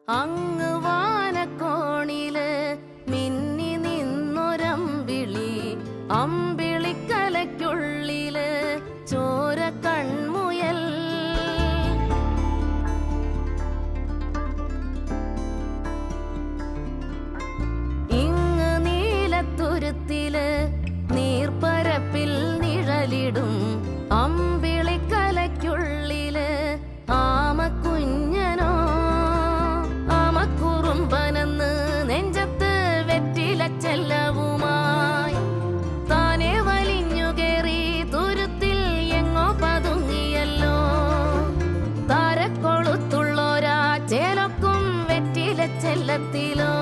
അങ്ങ് വാനക്കോണില് മിന്നി നിന്നൊരമ്പിളി, അമ്പിളിക്കലയ്ക്കുള്ളില് ചോര കൺമുയൽ. ഇങ്ങ് നീലത്തുരുത്തില് നീർപ്പരപ്പിൽ നിഴലിടും അമ്പിളിക്കലയ്ക്കുള്ളില് ആമക്കുഞ്ഞനോ, ആമക്കുറുമ്പനെന്ന് നെഞ്ചത്ത് വെറ്റിലച്ചെല്ലവുമായി താനെ വലിഞ്ഞുകേറി തുരുത്തിൽ എങ്ങോ പതുങ്ങിയല്ലോ. താരക്കൊളുത്തുള്ളോരാ ചേലൊക്കും വെറ്റിലച്ചെല്ലത്തിലോ.